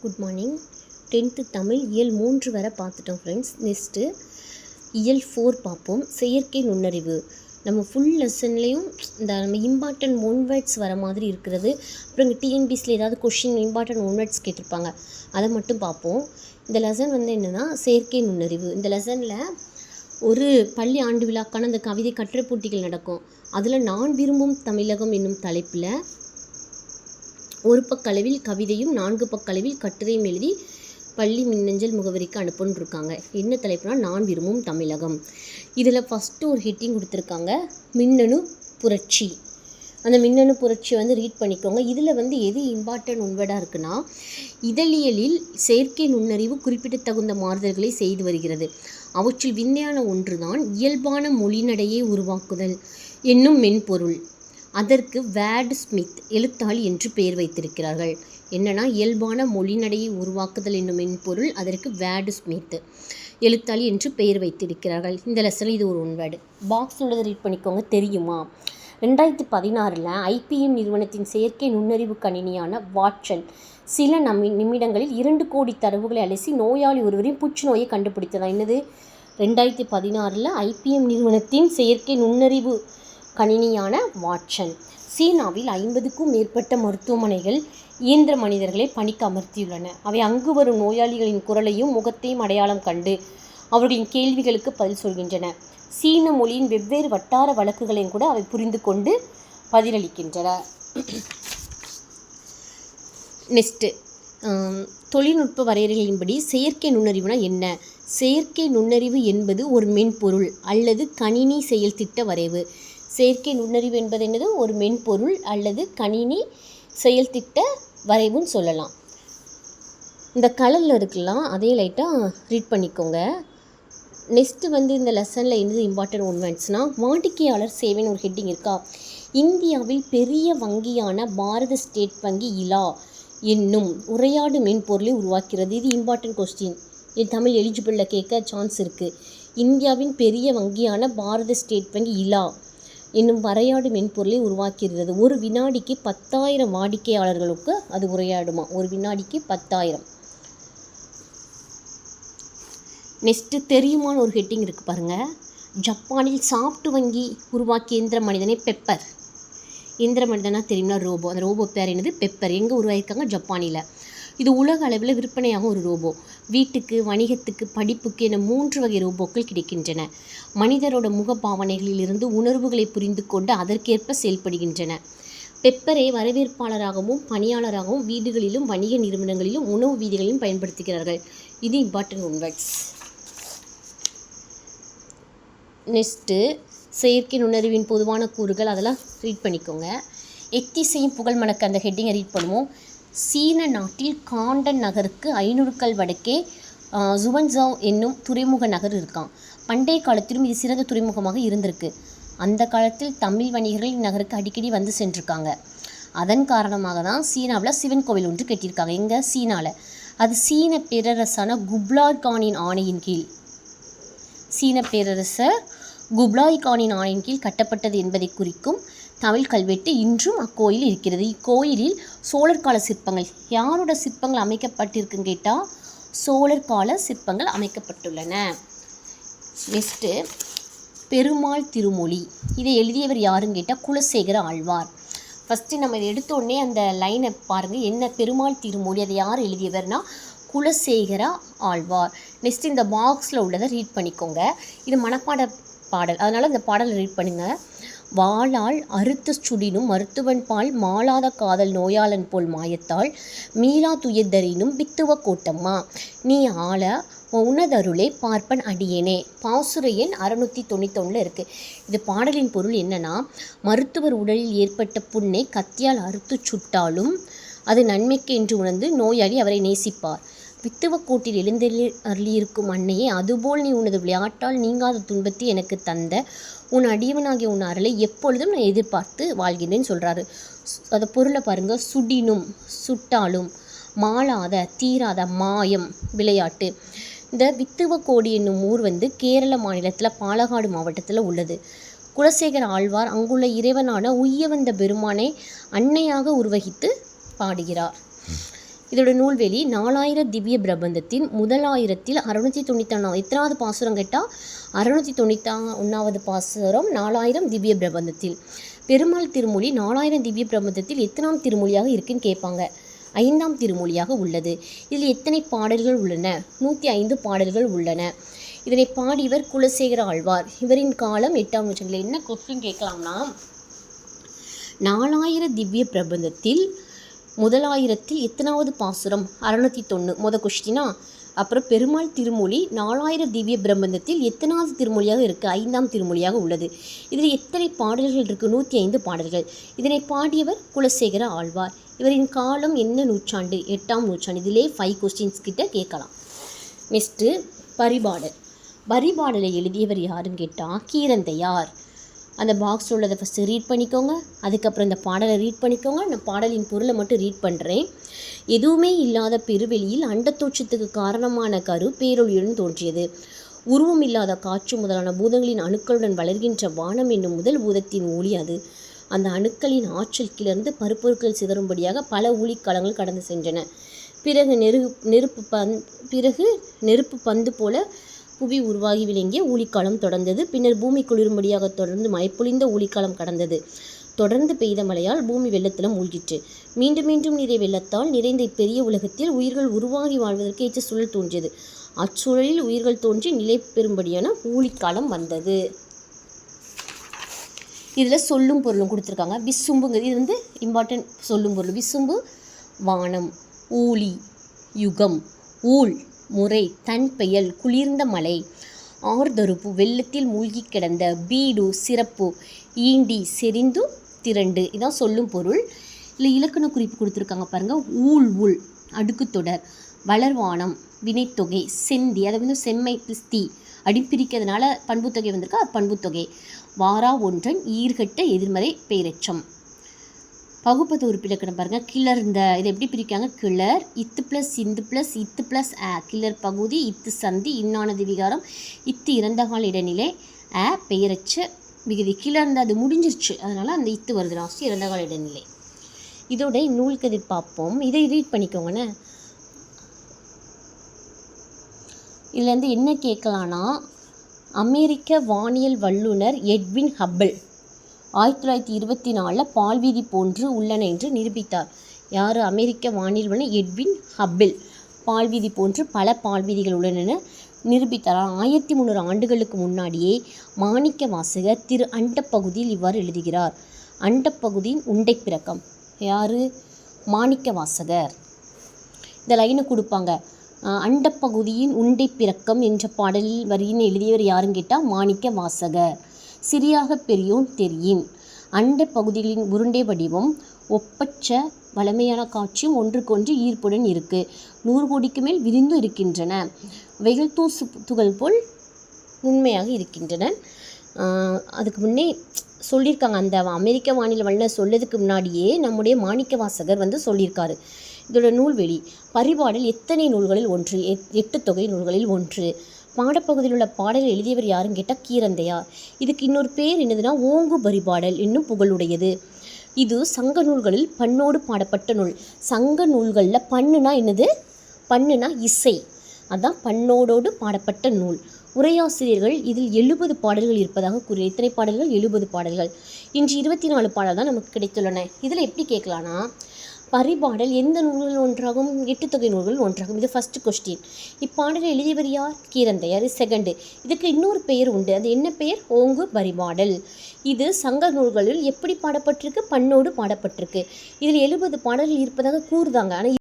Good morning. 10th Tamil இயல் 3 வரை பார்த்துட்டோம் ஃப்ரெண்ட்ஸ். நெக்ஸ்ட்டு இயல் 4 பார்ப்போம். செயற்கை நுண்ணறிவு. நம்ம ஃபுல் லெசன்லேயும் இந்த நம்ம இம்பார்ட்டன்ட் ஒன் வேர்ட்ஸ் வர மாதிரி இருக்கிறது. அப்புறம் இங்கே டிஎன்பிஎஸ்சியில் ஏதாவது கொஷின் இம்பார்ட்டன்ட் ஒன் வேர்ட்ஸ் கேட்டிருப்பாங்க, அதை மட்டும் பார்ப்போம். இந்த லெசன் என்னென்னா செயற்கை நுண்ணறிவு. இந்த லெசனில் ஒரு பள்ளி ஆண்டு விழாக்கான அந்த கவிதை கட்டுரை போட்டிகள் நடக்கும். அதில் நான் விரும்பும் தமிழகம் என்னும் தலைப்பில் ஒரு பக்களவில் கவிதையும் 4 பக்களவில் கட்டுரையும் எழுதி பள்ளி மின்னஞ்சல் முகவரிக்கு அனுப்புன்னு இருக்காங்க. என்ன தலைப்புனா நான் விரும்பும் தமிழகம். இதில் ஃபஸ்ட்டு ஒரு ஹெட்டிங் கொடுத்துருக்காங்க, மின்னணு புரட்சி. அந்த மின்னணு புரட்சியை ரீட் பண்ணிக்கோங்க. இதில் எது இம்பார்ட்டன்ட் ஒன்வேர்டாக இருக்குன்னா, இதழியலில் செயற்கை நுண்ணறிவு குறிப்பிடத்தகுந்த மாறுதல்களை செய்து வருகிறது. அவற்றில் விஞ்ஞான ஒன்றுதான் இயல்பான மொழிநடையை உருவாக்குதல் என்னும் மென்பொருள். அதற்கு வேர்ட் ஸ்மித் எழுத்தாளி என்று பெயர் வைத்திருக்கிறார்கள். என்னன்னா, இயல்பான மொழிநடையை உருவாக்குதல் என்னும் மென்பொருள், அதற்கு வேர்ட் ஸ்மித் எழுத்தாளி என்று பெயர் வைத்திருக்கிறார்கள். இந்த லெசனில் இது ஒரு ஒன்வேர்டு. பாக்ஸ் உள்ளதை ரீட் பண்ணிக்கோங்க. தெரியுமா, 2016 ஐபிஎம் நிறுவனத்தின் செயற்கை நுண்ணறிவு கணினியான வாட்சன் சில நிமிடங்களில் 2 கோடி தரவுகளை அலசி நோயாளி ஒருவரின் புற்றுநோயை கண்டுபிடித்ததா. என்னது, 2016 ஐபிஎம் நிறுவனத்தின் செயற்கை நுண்ணறிவு கணினியான வாட்சன் சீனாவில் 50க்கும் மேற்பட்ட மருத்துவமனைகள் இயந்திர மனிதர்களை பணிக்கு அமர்த்தியுள்ளன. அவை அங்கு வரும் நோயாளிகளின் குரலையும் முகத்தையும் அடையாளம் கண்டு அவர்களின் கேள்விகளுக்கு பதில் சொல்கின்றன. சீன மொழியின் வெவ்வேறு வட்டார வழக்குகளையும் கூட அவை புரிந்து கொண்டு பதிலளிக்கின்றன. நெக்ஸ்ட்டு, தொழில்நுட்ப வரையறைகளின்படி செயற்கை நுண்ணறிவுனா என்ன? செயற்கை நுண்ணறிவு என்பது ஒரு மென்பொருள் அல்லது கணினி செயல் திட்ட வரைவு. செயற்கை நுண்ணறிவு என்பது என்னது? ஒரு மென்பொருள் அல்லது கணினி செயல் திட்ட வரைவுன்னு சொல்லலாம். இந்த கலரில் இருக்கலாம், அதே லைட்டாக ரீட் பண்ணிக்கோங்க. நெக்ஸ்ட்டு இந்த லெசனில் என்னது இம்பார்ட்டன்ட் ஒன் வேர்ட்ஸ்னால், வாடிக்கையாளர் சேவைன்னு ஒரு ஹெட்டிங் இருக்கா. இந்தியாவில் பெரிய வங்கியான பாரத ஸ்டேட் வங்கி இலா என்னும் உரையாடு மென்பொருளை உருவாக்கிறது. இது இம்பார்ட்டன்ட் கொஸ்டின். இது தமிழ் எலிஜிபிளில் கேட்க சான்ஸ் இருக்குது. இந்தியாவின் பெரிய வங்கியான பாரத ஸ்டேட் வங்கி இலா என்னும் வரையாடு மென்பொருளை உருவாக்குகிறது. ஒரு வினாடிக்கு 10,000 வாடிக்கையாளர்களுக்கு அது உரையாடுமா. ஒரு வினாடிக்கு 10,000. நெக்ஸ்ட்டு, தெரியுமான்னு ஒரு ஹெட்டிங் இருக்குது பாருங்கள். ஜப்பானில் சாஃப்ட் வங்கி உருவாக்கிய இயந்திர மனிதனை பெப்பர். இயந்திர மனிதனா தெரியும்னா ரோபோ. அந்த ரோபோ பேர் என்னது? பெப்பர். எங்கே உருவாக்கியிருக்காங்க? ஜப்பானில். இது உலக அளவில் விற்பனையாகும் ஒரு ரோபோ. வீட்டுக்கு, வணிகத்துக்கு, படிப்புக்கு என 3 வகை ரோபோக்கள் கிடைக்கின்றன. மனிதரோட முக பாவனைகளிலிருந்து உணர்வுகளை புரிந்து கொண்டு அதற்கேற்ப செயல்படுகின்றன. பெப்பரை வரவேற்பாளராகவும் பணியாளராகவும் வீடுகளிலும் வணிக நிறுவனங்களிலும் உணவு வீதிகளிலும் பயன்படுத்துகிறார்கள். இது இம்பார்ட்டன்ட் ஒன் வேர்ட்ஸ். நெக்ஸ்ட்டு, செயற்கை நுண்ணறிவின் பொதுவான கூறுகள், அதெல்லாம் ரீட் பண்ணிக்கோங்க. எத்திசையும் புகழ் மணக்க அந்த ஹெட்டிங்கை ரீட் பண்ணுவோம். சீன நாட்டில் காண்டன் நகருக்கு 500 கல் வடக்கே ஜுவன்ஜாவ் என்னும் துறைமுக நகர் இருக்கான். பண்டைய காலத்திலும் இது சிறந்த துறைமுகமாக இருந்திருக்கு. அந்த காலத்தில் தமிழ் வணிகர்கள் இந்நகருக்கு அடிக்கடி வந்து சென்றிருக்காங்க. அதன் காரணமாக தான் சீனாவில் சிவன் கோவில் ஒன்று கட்டியிருக்காங்க. எங்கே? சீனாவில். அது சீன பேரரசான குப்லாய் கானின் ஆணையின் கீழ் சீன பேரரசர் குப்லாய் கானின் ஆணையின் கீழ் கட்டப்பட்டது என்பதை குறிக்கும் தமிழ் கல்வெட்டு இன்றும் அக்கோயில் இருக்கிறது. இக்கோயிலில் சோழர் கால சிற்பங்கள், யாரோட சிற்பங்கள் அமைக்கப்பட்டிருக்குன்னு கேட்டால் சோழர் கால சிற்பங்கள் அமைக்கப்பட்டுள்ளன. நெக்ஸ்ட்டு, பெருமாள் திருமொழி. இதை எழுதியவர் யாருன்னு கேட்டால் குலசேகர ஆழ்வார். ஃபஸ்ட்டு நம்ம இதை எடுத்தோடனே அந்த லைனை பாருங்கள். என்ன? பெருமாள் திருமொழி. அதை யார் எழுதியவர்னா குலசேகர ஆழ்வார். நெக்ஸ்ட்டு, இந்த பாக்ஸில் உள்ளதை ரீட் பண்ணிக்கோங்க. இது மனப்பாட பாடல், அதனால் இந்த பாடலை ரீட் பண்ணுங்கள். வாளால் அறுத்த சுடினும் மருத்துவன் பால் மாளாத காதல் நோயாளன் போல் மாயத்தால் மீளா துயர்தரினும் பித்துவ கோட்டம்மா நீ ஆள உனதருளே பார்ப்பன் அடியேனே. பாசுர எண் 691 இருக்குது. இது பாடலின் பொருள் என்னன்னா, மருத்துவர் உடலில் ஏற்பட்ட புண்ணை கத்தியால் அறுத்து சுட்டாலும் அது நன்மைக்கு என்று உணர்ந்து நோயாளி அவரை நேசிப்பார். வித்துவக்கோட்டில் எழுந்தருளியிருக்கும் அன்னையே, அதுபோல் நீ உனது விளையாட்டால் நீங்காத துன்பத்தை எனக்கு தந்த உன் அடியவனாகிய உன் அருளை எப்பொழுதும் நான் எதிர்பார்த்து வாழ்கிறேன்னு சொல்கிறாரு. அதை பொருளை பாருங்கள். சுடினும் சுட்டாலும், மாளாத தீராத, மாயம் விளையாட்டு. இந்த வித்துவக்கோடி என்னும் ஊர் கேரள மாநிலத்தில் பாலக்காடு மாவட்டத்தில் உள்ளது. குலசேகர ஆழ்வார் அங்குள்ள இறைவனான உய்ய வந்த பெருமானை அன்னையாக உருவகித்து பாடுகிறார். இதோட நூல்வெளி 4000 திவ்ய பிரபந்தத்தின் முதலாயிரத்தில் 691 எத்தனாவது பாசுரம் கேட்டால் 691வது பாசுரம் 4000 திவ்ய பிரபந்தத்தில். பெருமாள் திருமொழி 4000 திவ்ய பிரபந்தத்தில் எத்தனாம் திருமொழியாக இருக்குன்னு கேட்பாங்க. 5ஆம் திருமொழியாக உள்ளது. இதில் எத்தனை பாடல்கள் உள்ளன? 105 பாடல்கள் உள்ளன. இதனை பாடியவர் குலசேகர ஆழ்வார். இவரின் காலம் 8ஆம் நூற்றாண்டில். என்ன கொஸ்டின் கேட்கலாம்னா, 4000 திவ்ய பிரபந்தத்தில் முதலாயிரத்தில் எத்தனாவது பாசுரம்? 691 மொதல் கொஸ்டினா. அப்புறம் பெருமாள் திருமொழி 4000 திவ்ய பிரபந்தத்தில் எத்தனாவது திருமொழியாக இருக்குது? 5ஆம் திருமொழியாக உள்ளது. இதில் எத்தனை பாடல்கள் இருக்குது? 105 பாடல்கள். இதனை பாடியவர் குலசேகர ஆழ்வார். இவரின் காலம் என்ன நூற்றாண்டு? 8ஆம் நூற்றாண்டு. இதிலே 5 கொஸ்டின்ஸ் கிட்ட கேட்கலாம். நெக்ஸ்ட்டு பரிபாடல். பரிபாடலை எழுதியவர் யாருன்னு கேட்டால் கீரந்தையார். அந்த பாக்ஸில் உள்ளதை ஃபஸ்ட்டு ரீட் பண்ணிக்கோங்க. அதுக்கப்புறம் இந்த பாடலை ரீட் பண்ணிக்கோங்க. நான் பாடலின் பொருளை மட்டும் ரீட் பண்ணுறேன். எதுவுமே இல்லாத பெருவெளியில் அண்டத்தோற்றத்துக்கு காரணமான கரு பேரொளியுடன் தோன்றியது. உருவம் இல்லாத காற்று முதலான பூதங்களின் அணுக்களுடன் வளர்கின்ற வானம் என்னும் முதல் பூதத்தின் ஒளி அது. அந்த அணுக்களின் ஆற்றல் கிளர்ந்து பருப்பொருட்கள் சிதறும்படியாக பல ஊழிக்காலங்கள் கடந்து சென்றன. பிறகு நெருப்பு பந்து போல புவி உருவாகி விளங்கிய ஊழிக்காலம் தொடர்ந்தது. பின்னர் பூமி குளிரும்படியாக தொடர்ந்து மழை பொழிந்த ஊழிக்காலம் கடந்தது. தொடர்ந்து பெய்த மழையால் பூமி வெள்ளத்திலும் மூழ்கிற்று. மீண்டும் மீண்டும் நீரை வெள்ளத்தால் நிறைந்த இப்பெரிய உலகத்தில் உயிர்கள் உருவாகி வாழ்வதற்கு ஏற்ற சூழல் தோன்றியது. அச்சூழலில் உயிர்கள் தோன்றி நிலை பெறும்படியான ஊழிக்காலம் வந்தது. இதில் சொல்லும் பொருளும் கொடுத்துருக்காங்க. விசும்புங்கிறது இது இம்பார்ட்டன்ட் சொல்லும் பொருள். விசும்பு வானம், ஊழி யுகம், ஊழ் முறை, தன் பெயல் குளிர்ந்த மலை, ஆர்தருப்பு வெள்ளத்தில் மூழ்கி கிடந்த, பீடு சிறப்பு, ஈண்டி செறிந்து திரண்டு. இதான் சொல்லும் பொருள். இல்லை இலக்கண குறிப்பு கொடுத்துருக்காங்க பாருங்கள். ஊழ் உள் அடுக்குத்தொடர், வளர்வானம் வினைத்தொகை, செந்தி அதை செம்மை பிஸ்தி அடிப்பிரிக்கிறதுனால பண்புத்தொகை வந்திருக்கா, பண்புத்தொகை. வாரா ஒன்றன் ஈர்கட்ட எதிர்மறை பெயரெச்சம். பகுப்பது உறுப்பிலக்கணம் பாருங்கள். கிளர்ந்த இதை எப்படி பிரிக்காங்க? கிளர் இத்து ப்ளஸ் இந்து ப்ளஸ் இத்து ப்ளஸ் அ. கிளர் பகுதி, இத்து சந்தி, இன்னானது விகாரம், இத்து இறந்தகால இடைநிலை, அ பெயரச்ச விகுதி. கிளர்ந்த அது முடிஞ்சிருச்சு, அதனால் அந்த இத்து வருது லாஸ்ட், இறந்தகால இடைநிலை. இதோட நூல் கதிர் பார்ப்போம். இதை ரீட் பண்ணிக்கோங்கண்ணே. இதுலேருந்து என்ன கேட்கலான்னா, அமெரிக்க வானியல் வல்லுனர் எட்வின் ஹப்பிள் 1924 பால்வீதி போன்று உள்ளன என்று நிரூபித்தார். யார்? அமெரிக்க வானியல் வல்லுனர் எட்வின் ஹப்பிள். பால்வீதி போன்று பல பால்வீதிகள் உள்ளன என நிரூபித்தார். 1300 ஆண்டுகளுக்கு முன்னாடியே மாணிக்க வாசகர் திரு அண்டப்பகுதியில் இவ்வாறு எழுதுகிறார். அண்டப்பகுதியின் உண்டை பிறக்கம். யார்? மாணிக்க வாசகர். இந்த லைனை கொடுப்பாங்க. அண்டப்பகுதியின் உண்டை பிறக்கம் என்ற பாடலில் வரியின் எழுதியவர் யாருன்னு கேட்டால் மாணிக்க வாசகர். சிறியாக பெரியோன் தெரியின். அண்ட பகுதிகளின் உருண்டை வடிவம் ஒப்பற்ற வளமையான காட்சியும் ஒன்றுக்கொன்று ஈர்ப்புடன் இருக்கு. 100 கோடிக்கு மேல் விரிந்து இருக்கின்றன. வெயில் தூசு துகள் போல் உண்மையாக இருக்கின்றன. அதுக்கு முன்னே சொல்லியிருக்காங்க. அந்த அமெரிக்க வானிலை வல்லுனர் சொல்லதுக்கு முன்னாடியே நம்முடைய மாணிக்க வாசகர் சொல்லியிருக்காரு. இதோட நூல்வெளி. பரிபாடல் எத்தனை நூல்களில் ஒன்று? 8 தொகை நூல்களில் ஒன்று. பாடப்பகுதியில் உள்ள பாடல் எழுதியவர் யாருன்னு கேட்டால் கீரந்தையார். இதுக்கு இன்னொரு பேர் என்னதுன்னா ஓங்கு பரிபாடல் என்னும் புகழுடையது. இது சங்க நூல்களில் பண்ணோடு பாடப்பட்ட நூல். சங்க நூல்களில் பண்ணுனா என்னது? பண்ணுனா இசை. அதான் பண்ணோடோடு பாடப்பட்ட நூல். உரையாசிரியர்கள் இதில் 70 பாடல்கள் இருப்பதாக கூறிய. இத்தனை பாடல்கள்? 70 பாடல்கள். இன்று 24 பாடல் தான் நமக்கு கிடைத்துள்ளன. இதில் எப்படி கேட்கலான்னா, பரிபாடல் எந்த நூல்கள் ஒன்றாகும்? 8 தொகை நூல்கள் ஒன்றாகும். இது ஃபஸ்ட்டு கொஸ்டின். இப்பாடலை எழுதியவர் யார்? கீரந்தையார். செகண்டு. இதுக்கு இன்னொரு பெயர் உண்டு. அது என்ன பெயர்? ஓங்கு பரிபாடல். இது சங்க நூல்களில் எப்படி பாடப்பட்டிருக்கு? பண்ணோடு பாடப்பட்டிருக்கு. இதில் 70 பாடல்கள் இருப்பதாக கூறுதாங்க. ஆனால்